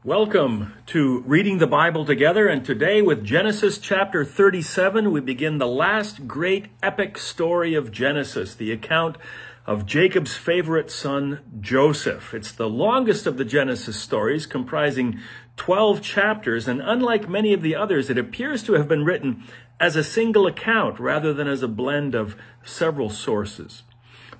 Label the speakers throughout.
Speaker 1: Welcome to Reading the Bible Together, and today with Genesis chapter 37, we begin the last great epic story of Genesis, the account of Jacob's favorite son, Joseph. It's the longest of the Genesis stories, comprising 12 chapters, and unlike many of the others, it appears to have been written as a single account rather than as a blend of several sources.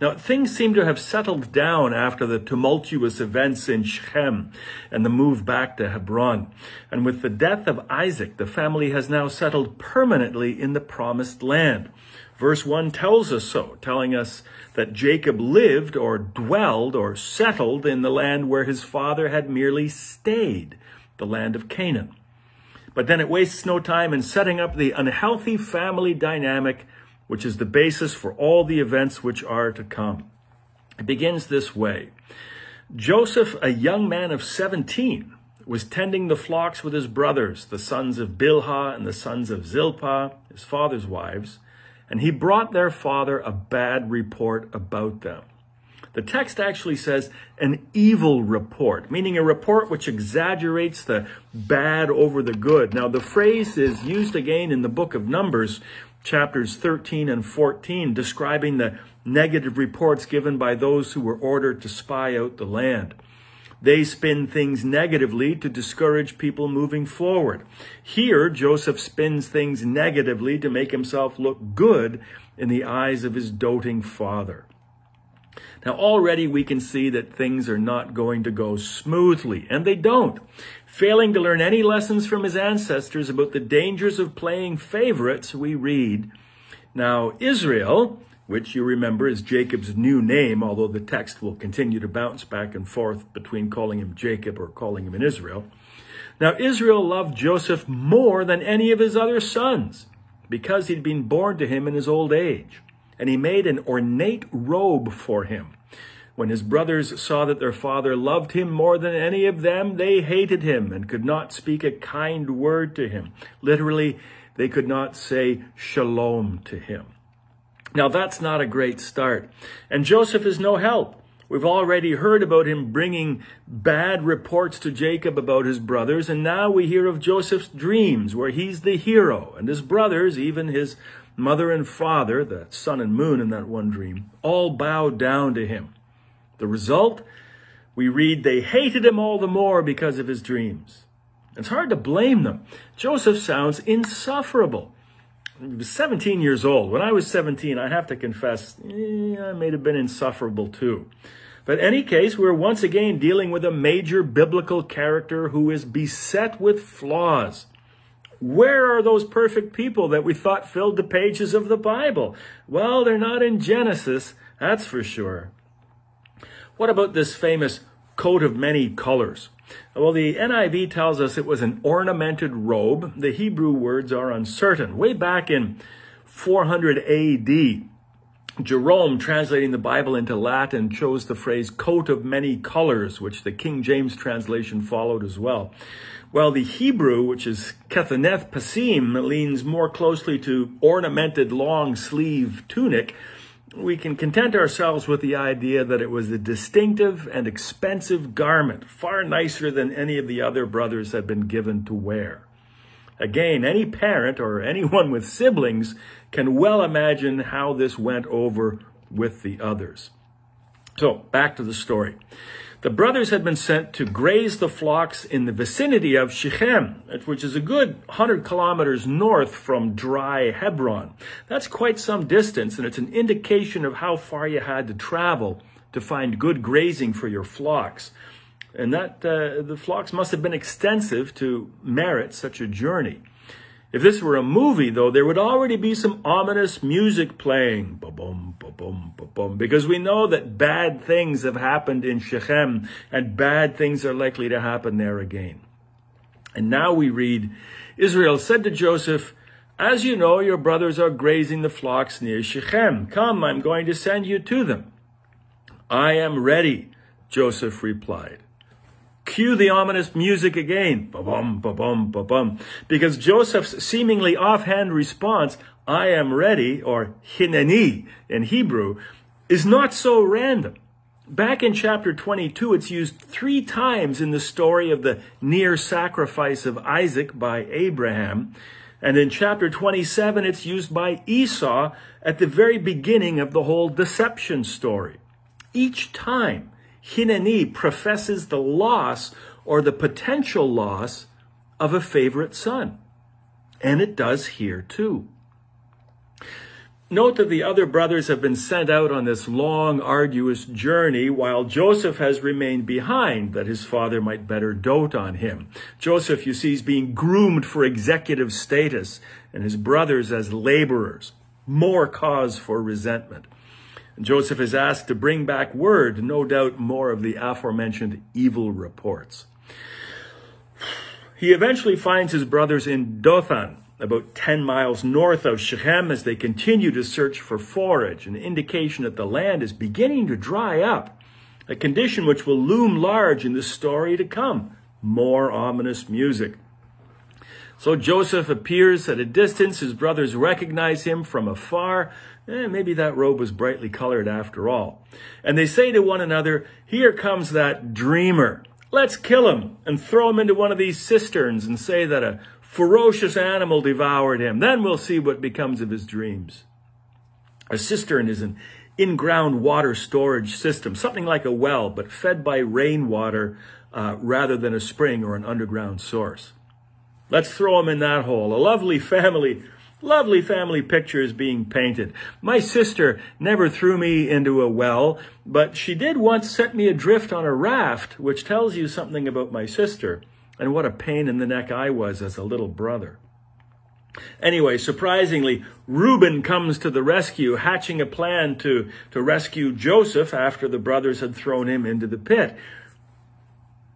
Speaker 1: Now, things seem to have settled down after the tumultuous events in Shechem and the move back to Hebron. And with the death of Isaac, the family has now settled permanently in the promised land. Verse 1 tells us so, telling us that Jacob lived or dwelled or settled in the land where his father had merely stayed, the land of Canaan. But then it wastes no time in setting up the unhealthy family dynamic which is the basis for all the events which are to come. It begins this way. Joseph, a young man of 17, was tending the flocks with his brothers, the sons of Bilhah and the sons of Zilpah, his father's wives, and he brought their father a bad report about them. The text actually says an evil report, meaning a report which exaggerates the bad over the good. Now, the phrase is used again in the book of Numbers, chapters 13 and 14, describing the negative reports given by those who were ordered to spy out the land. They spin things negatively to discourage people moving forward. Here, Joseph spins things negatively to make himself look good in the eyes of his doting father. Now, already we can see that things are not going to go smoothly, and they don't. Failing to learn any lessons from his ancestors about the dangers of playing favorites, we read, "Now Israel," which you remember is Jacob's new name, although the text will continue to bounce back and forth between calling him Jacob or calling him in Israel. "Now Israel loved Joseph more than any of his other sons, because he'd been born to him in his old age. And he made an ornate robe for him. When his brothers saw that their father loved him more than any of them, they hated him and could not speak a kind word to him." Literally, they could not say shalom to him. Now, that's not a great start. And Joseph is no help. We've already heard about him bringing bad reports to Jacob about his brothers, and now we hear of Joseph's dreams, where he's the hero, and his brothers, even his mother and father, the sun and moon in that one dream, all bow down to him. The result, we read, they hated him all the more because of his dreams. It's hard to blame them. Joseph sounds insufferable. He was 17 years old. When I was 17, I have to confess, I may have been insufferable too. But in any case, we're once again dealing with a major biblical character who is beset with flaws. Where are those perfect people that we thought filled the pages of the Bible? Well, they're not in Genesis, that's for sure. What about this famous coat of many colors? Well, the NIV tells us it was an ornamented robe. The Hebrew words are uncertain. Way back in 400 AD, Jerome, translating the Bible into Latin, chose the phrase coat of many colors, which the King James translation followed as well. Well, the Hebrew, which is kethaneth pasim, leans more closely to ornamented long sleeve tunic. We can content ourselves with the idea that it was a distinctive and expensive garment, far nicer than any of the other brothers had been given to wear. Again, any parent or anyone with siblings can well imagine how this went over with the others. So, back to the story. The brothers had been sent to graze the flocks in the vicinity of Shechem, which is a good 100 kilometers north from dry Hebron. That's quite some distance, and it's an indication of how far you had to travel to find good grazing for your flocks. And that the flocks must have been extensive to merit such a journey. If this were a movie, though, there would already be some ominous music playing, ba-bum, ba-bum, ba-bum, because we know that bad things have happened in Shechem, and bad things are likely to happen there again. And now we read, Israel said to Joseph, "As you know, your brothers are grazing the flocks near Shechem. Come, I'm going to send you to them." "I am ready," Joseph replied. Cue the ominous music again, ba-bum, ba-bum, ba-bum, because Joseph's seemingly offhand response, "I am ready," or hineni in Hebrew, is not so random. Back in chapter 22, it's used 3 times in the story of the near sacrifice of Isaac by Abraham. And in chapter 27, it's used by Esau at the very beginning of the whole deception story. Each time, Hineni professes the loss or the potential loss of a favorite son. And it does here too. Note that the other brothers have been sent out on this long, arduous journey, while Joseph has remained behind, that his father might better dote on him. Joseph, you see, is being groomed for executive status, and his brothers as laborers. More cause for resentment. And Joseph is asked to bring back word, no doubt more of the aforementioned evil reports. He eventually finds his brothers in Dothan, about 10 miles north of Shechem, as they continue to search for forage, an indication that the land is beginning to dry up, a condition which will loom large in the story to come. More ominous music. So Joseph appears at a distance. His brothers recognize him from afar. Maybe that robe was brightly colored after all. And they say to one another, "Here comes that dreamer. Let's kill him and throw him into one of these cisterns and say that a ferocious animal devoured him. Then we'll see what becomes of his dreams." A cistern is an in-ground water storage system, something like a well, but fed by rainwater rather than a spring or an underground source. Let's throw him in that hole. A lovely family picture is being painted. My sister never threw me into a well, but she did once set me adrift on a raft, which tells you something about my sister. And what a pain in the neck I was as a little brother. Anyway, surprisingly, Reuben comes to the rescue, hatching a plan to rescue Joseph after the brothers had thrown him into the pit.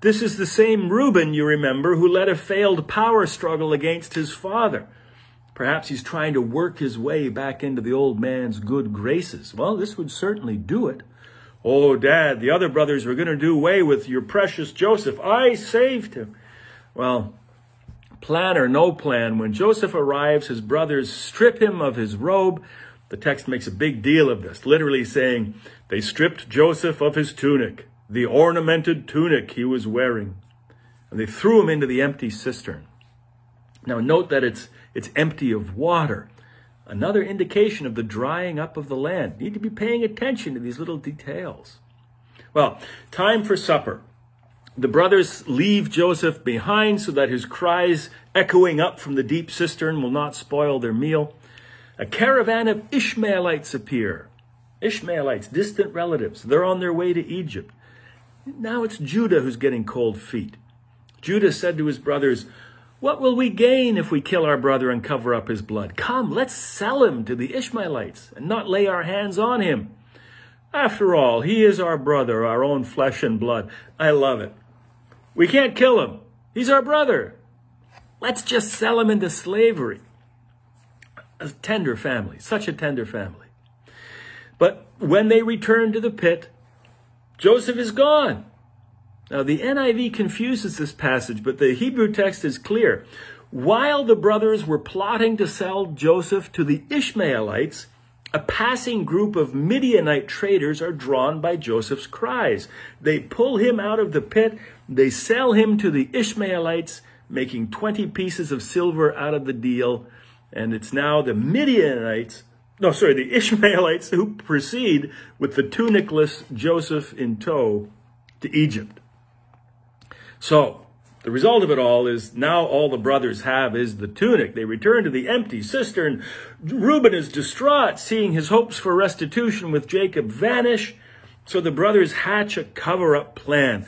Speaker 1: This is the same Reuben, you remember, who led a failed power struggle against his father. Perhaps he's trying to work his way back into the old man's good graces. Well, this would certainly do it. "Oh, Dad, the other brothers were going to do away with your precious Joseph. I saved him." Well, plan or no plan, when Joseph arrives, his brothers strip him of his robe. The text makes a big deal of this, literally saying they stripped Joseph of his tunic, the ornamented tunic he was wearing, and they threw him into the empty cistern. Now note that it's empty of water, another indication of the drying up of the land. You need to be paying attention to these little details. Well, time for supper. The brothers leave Joseph behind so that his cries echoing up from the deep cistern will not spoil their meal. A caravan of Ishmaelites appear. Ishmaelites, distant relatives. They're on their way to Egypt. Now it's Judah who's getting cold feet. Judah said to his brothers, "What will we gain if we kill our brother and cover up his blood? Come, let's sell him to the Ishmaelites and not lay our hands on him. After all, he is our brother, our own flesh and blood." I love it. We can't kill him. He's our brother. Let's just sell him into slavery. A tender family, such a tender family. But when they return to the pit, Joseph is gone. Now, the NIV confuses this passage, but the Hebrew text is clear. While the brothers were plotting to sell Joseph to the Ishmaelites, a passing group of Midianite traders are drawn by Joseph's cries. They pull him out of the pit. They sell him to the Ishmaelites, making 20 pieces of silver out of the deal. And it's now the Ishmaelites who proceed with the tunicless Joseph in tow to Egypt. So the result of it all is now all the brothers have is the tunic. They return to the empty cistern. Reuben is distraught, seeing his hopes for restitution with Jacob vanish. So the brothers hatch a cover-up plan.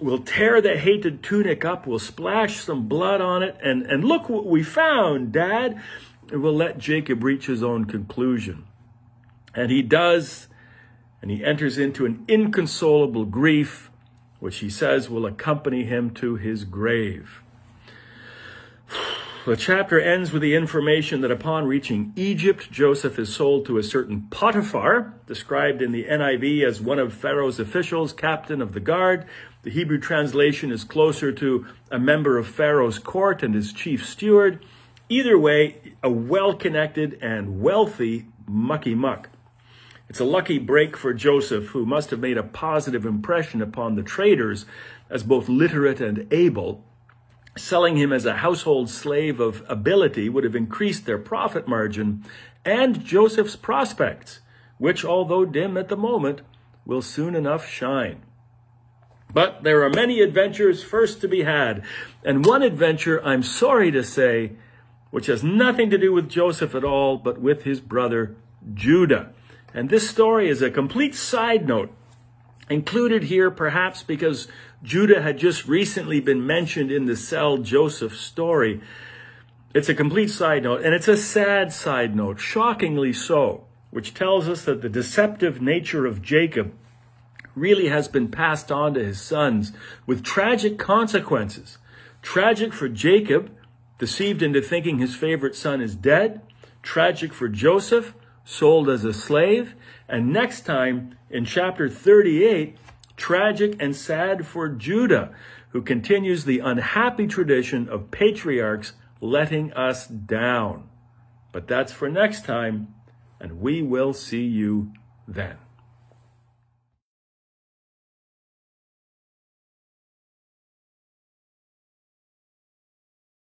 Speaker 1: We'll tear the hated tunic up. We'll splash some blood on it. And look what we found, Dad. And we'll let Jacob reach his own conclusion. And he does. And he enters into an inconsolable grief, which he says will accompany him to his grave. The chapter ends with the information that upon reaching Egypt, Joseph is sold to a certain Potiphar, described in the NIV as one of Pharaoh's officials, captain of the guard. The Hebrew translation is closer to a member of Pharaoh's court and his chief steward. Either way, a well-connected and wealthy mucky muck. It's a lucky break for Joseph, who must have made a positive impression upon the traders as both literate and able. Selling him as a household slave of ability would have increased their profit margin and Joseph's prospects, which, although dim at the moment, will soon enough shine. But there are many adventures first to be had, and one adventure, I'm sorry to say, which has nothing to do with Joseph at all, but with his brother Judah. And this story is a complete side note, included here perhaps because Judah had just recently been mentioned in the Sell Joseph story. It's a complete side note, and it's a sad side note, shockingly so, which tells us that the deceptive nature of Jacob really has been passed on to his sons with tragic consequences. Tragic for Jacob, deceived into thinking his favorite son is dead. Tragic for Joseph, sold as a slave. And next time, in chapter 38, tragic and sad for Judah, who continues the unhappy tradition of patriarchs letting us down. But that's for next time, and we will see you then.